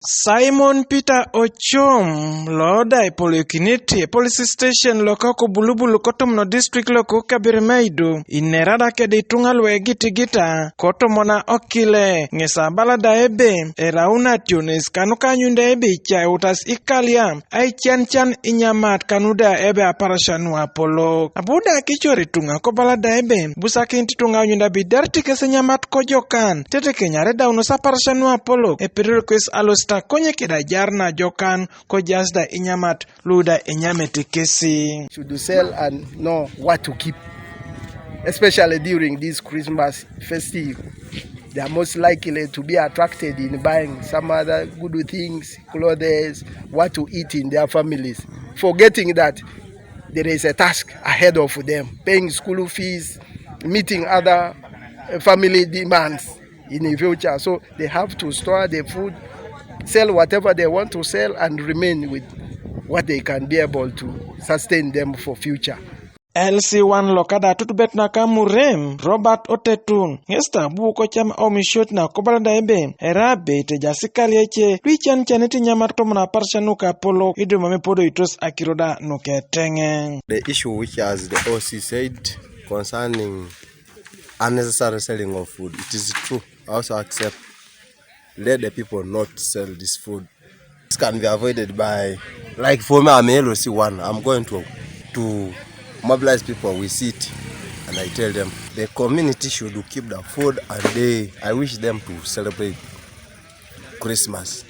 Simon Peter Ochom loda ipolikiniti police station lokako bulubulu kotomno district loko kabirmeidu inerada kede Itunga lwe gitigita kotomona okile ngesa balada ebe erauna tunis kanuka nyunde ebe cha utas ikalia ai chan Inyamat kanuda ebe aparashanu apolo abuda kichori Itunga ko balada ebe busakinti Itunga nyunda bidarti kese Inyamat kojokan tete kenyare dauno saparashanu apolo epirurkwes alos konye keda jarna jokan ko jasda Inyamat luda Inyameti kesi. Should sell and know what to keep, especially during this Christmas festive. They are most likely to be attracted in buying some other good things, clothes, what to eat in their families, forgetting that there is a task ahead of them, paying school fees, meeting other family demands in the future. So they have to store the food, sell whatever they want to sell, and remain with what they can be able to sustain them for future. LC1 lokada tutubet na kamurem Robert Otetun ngesta buko chama omishot na kobalada ebe erabe te jasikali eche tuichan chaneti Inyamat tomna parshanuka polo idu mamepodo itos akiroda nuketenge. The issue which has the OC said concerning unnecessary selling of food, it is true. I also accept. Let the people not sell this food. This can be avoided by, like for me, I'm LC1. I'm going to mobilize people. We sit and I tell them the community should keep the food, and I wish them to celebrate Christmas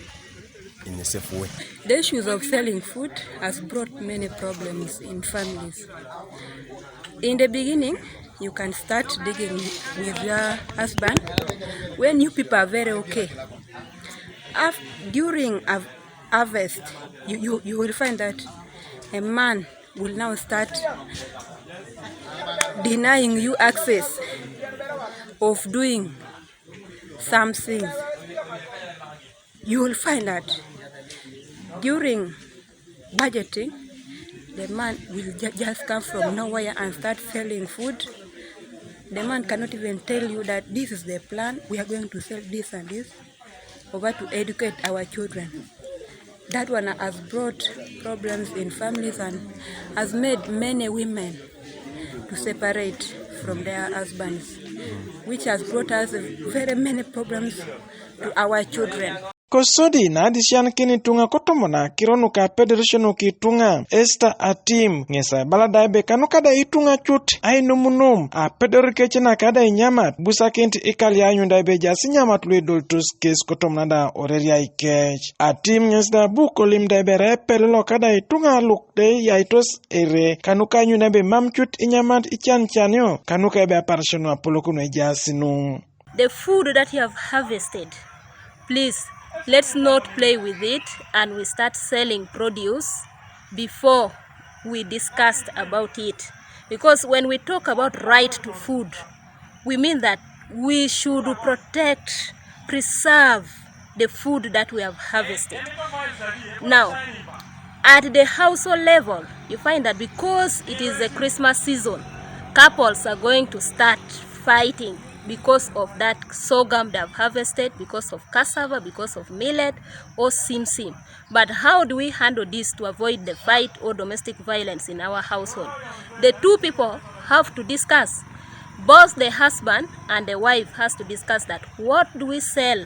in a safe way. The issues of selling food has brought many problems in families. In the beginning, you can start digging with your husband when you people are very okay. During harvest, you will find that a man will now start denying you access of doing some things. You will find that during budgeting, the man will just come from nowhere and start selling food. The man cannot even tell you that this is the plan, we are going to sell this and this, over to educate our children. That one has brought problems in families and has made many women to separate from their husbands, which has brought us very many problems to our children. Kosodi na adishan kini Itunga kotomona kironuka federation ki Itunga Esther Atim ngesa balada ebe kanukada Itunga chut ai numunum a federike na kada Inyamat busakenti ikali anyunda ebe jasi Inyamat lwedoltus kes kotomona da oreria ikech Atim ngesa buko limda ebe repelelo kada Itunga lukde yaitos ere kanuka anyunda ebe mamchut Inyamat ichan kanuka ebe aparashonu apolokuno jasi nu. The food that you have harvested, please, let's not play with it and we start selling produce before we discussed about it. Because when we talk about right to food, we mean that we should protect, preserve the food that we have harvested. Now, at the household level, you find that because it is the Christmas season, couples are going to start fighting because of that sorghum they have harvested, because of cassava, because of millet or simsim. But how do we handle this to avoid the fight or domestic violence in our household? The two people have to discuss. Both the husband and the wife has to discuss that. What do we sell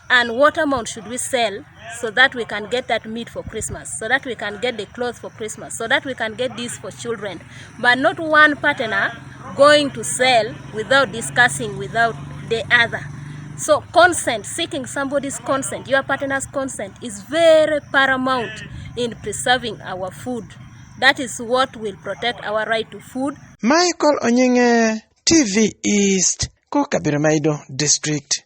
and what amount should we sell so that we can get that meat for Christmas, so that we can get the clothes for Christmas, so that we can get this for children. But not one partner going to sell without discussing without the other. So consent, seeking somebody's consent, your partner's consent is very paramount in preserving our food. That is what will protect our right to food. Michael Onyenge, TV East, Kokabirmaido District.